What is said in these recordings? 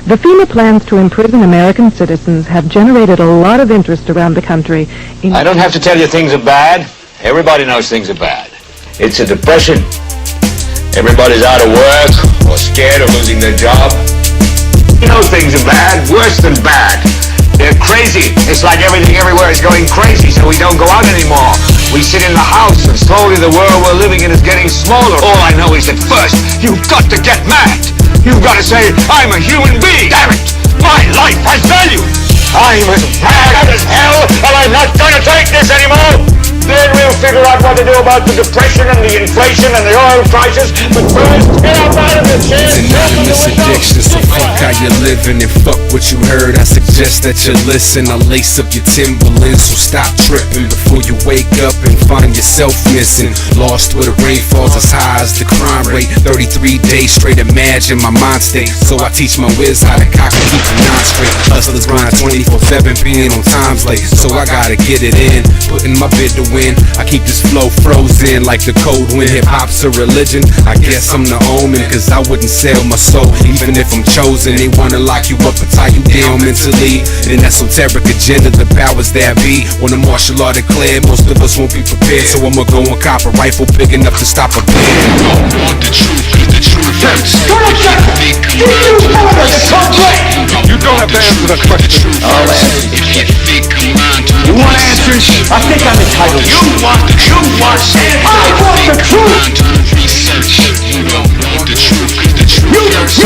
The FEMA plans to imprison American citizens have generated a lot of interest around the country. I don't have to tell you things are bad. Everybody knows things are bad. It's a depression. Everybody's out of work or scared of losing their job. You know things are bad, worse than bad. They're crazy. It's like everything everywhere is going crazy, so we don't go out anymore. We sit in the house, and slowly the world we're living in is getting smaller. All I know is that first, you've got to get mad. You've got to say, I'm a human being. Damn it, my life has value. I'm as mad as hell, and I'm not going to take this anymore. Then we'll figure out what to do about the depression and the inflation and the oil prices. But first, get up out of the chair. It's anonymous addiction, so fuck how you're living and fuck what you heard. I suggest that you listen. I lace up your Timberlands, so stop tripping before you wake up and find yourself missing. Lost where the rain falls as high as the crime rate. 33 days straight, imagine my mind state. So I teach my whiz how to cock and keep the nine straight. Hustlers grind 24/7, being on times late. So I gotta get it in, putting my bid to win. I keep this flow frozen like the cold wind. Hip-hop's a religion, I guess I'm the omen, cause I wouldn't sell my soul even if I'm chosen. They wanna lock you up and tie you down mentally. An esoteric agenda, the powers that be. When the martial law declared, most of us won't be prepared. So I'ma go and cop a rifle big enough to stop a bear. You don't want the truth, cause the truth hurts. You don't have to answer that question. I'll answer. You want answers? I think I'm entitled. You want the truth. I want the truth. You don't want the truth, cause the truth hurts.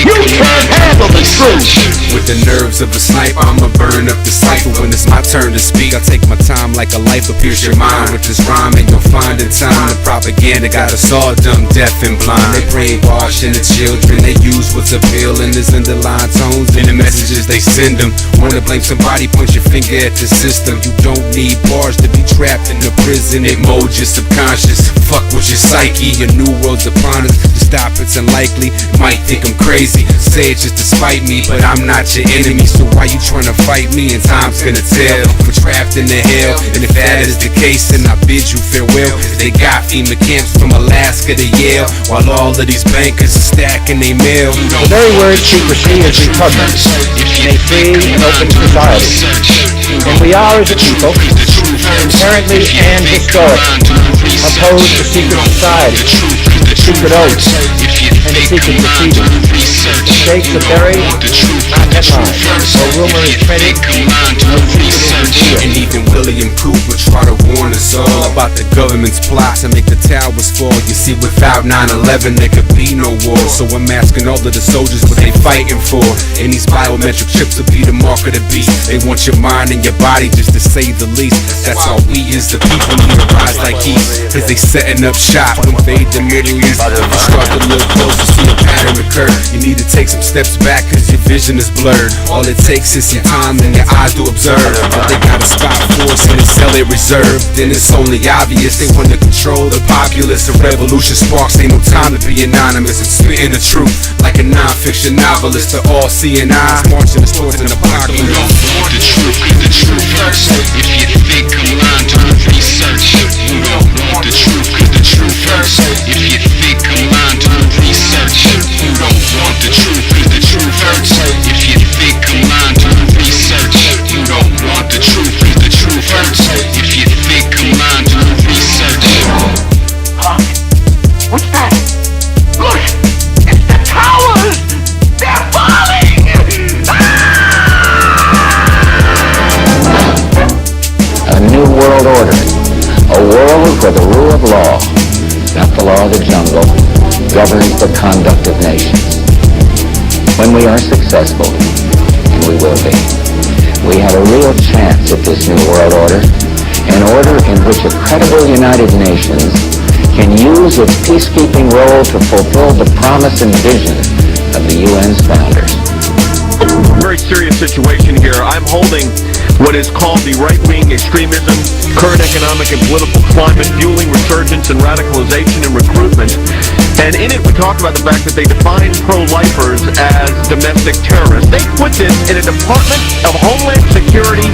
You can't handle the truth. With the nerves of a sniper, I'ma burn up the cycle. When it's my turn to speak, I take my time like a life will pierce your mind. With this rhyme, and you'll find in time the propaganda got us all dumb, deaf, and blind. They brainwashing the children, they use what's appealing as underlying tones in the messages they send them. Wanna blame somebody, point your finger at the system. You don't need bars to be trapped in the prison. It molds your subconscious. Fuck with your psyche, your new world's upon us. To stop it's unlikely, you might think I'm crazy. Say it just to spite me, but I'm not your enemy. So why you tryna fight me? And time's gonna tell. We're trapped in the hell, and if that is the case, then I bid you farewell. Cause they got FEMA camps from Alaska to Yale, while all of these bankers are stacking their mail. The very word secrecy is repugnant in a free and open society. And we are, as a people, inherently and historically opposed to secret society, secret oaths, and secret proceedings. Mistakes are buried, not headlines. No rumor is printed, no secret is revealed. And even William Cooper tried to warn us all about the government's plot to make the towers fall. You see, without 9/11 there could be no war. So I'm asking all of the soldiers what they fighting for. And these biometric chips will be the mark of the beast. They want your mind and your body, just to say the least. That's all we as the people need to rise like heat. Cause they setting up shop and fade the Middle East. If you start to look close to see a pattern occur, you need to take some steps back cause your vision is blurred. All it takes is some time and your eyes to observe. But they got a spot force and they sell it reserved. Then it's only obvious they want to control the populace. A revolution sparks, ain't no time to be anonymous. I'm spitting the truth like a non-fiction novelist. The all-seeing eyes marching us towards an apocalypse. You don't want the truth, cause the truth hurts. If you think I'm lying, do research. You don't want the truth, cause the truth hurts. If you think I'm lying, do research. You don't want the truth, cause the truth hurts. If you think I'm lying, do research. You don't want the truth, cause the truth hurts. If you think I'm lying, do research. Huh? What's that? Look! It's the towers! They're falling! A new world order. A world where the rule of law, not the law of the jungle, governs the conduct of nations. When we are successful, and we will be, we have a real chance at this new world order, an order in which a credible United Nations can use its peacekeeping role to fulfill the promise and vision of the UN's founders. Very serious situation here. I'm holding what is called the right-wing extremism, current economic and political climate, fueling resurgence and radicalization and recruitment. And in it, we talked about the fact that they define pro-lifers as domestic terrorists. They put this in a Department of Homeland Security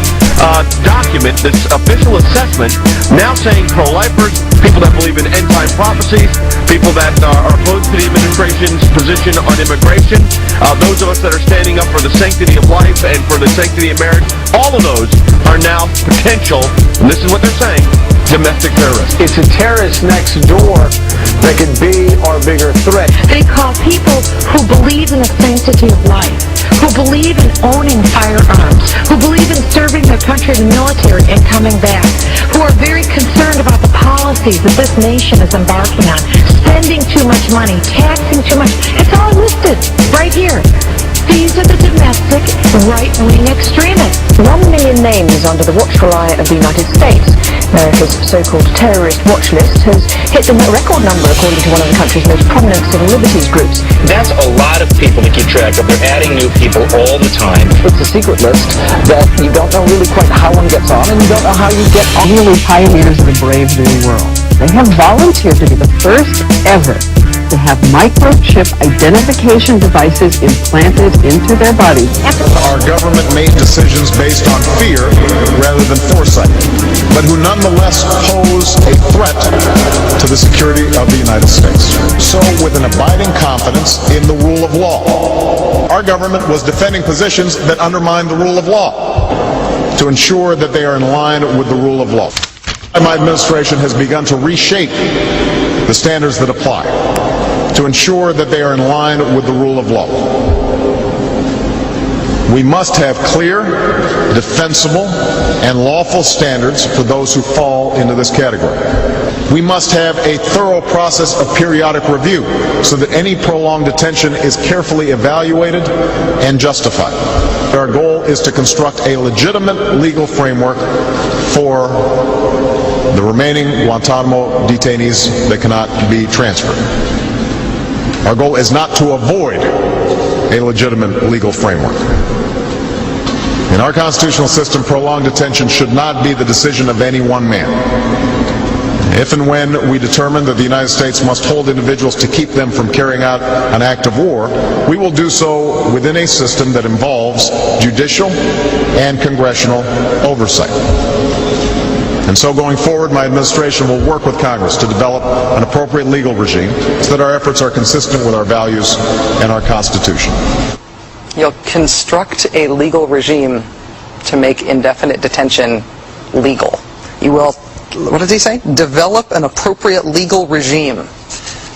document. document, this official assessment, now saying pro-lifers, people that believe in end-time prophecies, people that are opposed to the administration's position on immigration, those of us that are standing up for the sanctity of life and for the sanctity of marriage, all of those are now potential, and this is what they're saying, domestic terrorists. It's a terrorist next door that could be our bigger threat. They call people who believe in the sanctity of life, who believe in owning firearms, who believe in serving their country in the military and coming back, who are very concerned about the policies that this nation is embarking on, spending too much money, taxing too much. It's all listed right here. These are the domestic right-wing extremists. 1 million names under the watchful eye of the United States. America's so-called terrorist watch list has hit the record number according to one of the country's most prominent civil liberties groups. That's a lot of people to keep track of. They're adding new people all the time. It's a secret list that you don't know really quite how one gets on, and you don't know how you get on. Really pioneers of the brave new world. They have volunteered to be the first ever to have microchip identification devices implanted into their bodies. Our government made decisions based on fear rather than foresight, but who nonetheless pose a threat to the security of the United States. So, with an abiding confidence in the rule of law, our government was defending positions that undermine the rule of law to ensure that they are in line with the rule of law. My administration has begun to reshape the standards that apply to ensure that they are in line with the rule of law. We must have clear, defensible, and lawful standards for those who fall into this category. We must have a thorough process of periodic review so that any prolonged detention is carefully evaluated and justified. Our goal is to construct a legitimate legal framework for the remaining Guantanamo detainees that cannot be transferred. Our goal is not to avoid a legitimate legal framework. In our constitutional system, prolonged detention should not be the decision of any one man. If and when we determine that the United States must hold individuals to keep them from carrying out an act of war, we will do so within a system that involves judicial and congressional oversight. And so going forward, my administration will work with Congress to develop an appropriate legal regime so that our efforts are consistent with our values and our Constitution. You'll construct a legal regime to make indefinite detention legal. You will, what does he say? Develop an appropriate legal regime.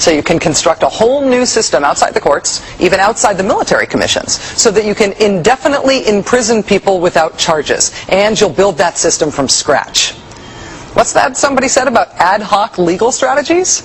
So you can construct a whole new system outside the courts, even outside the military commissions, so that you can indefinitely imprison people without charges. And you'll build that system from scratch. What's that somebody said about ad hoc legal strategies?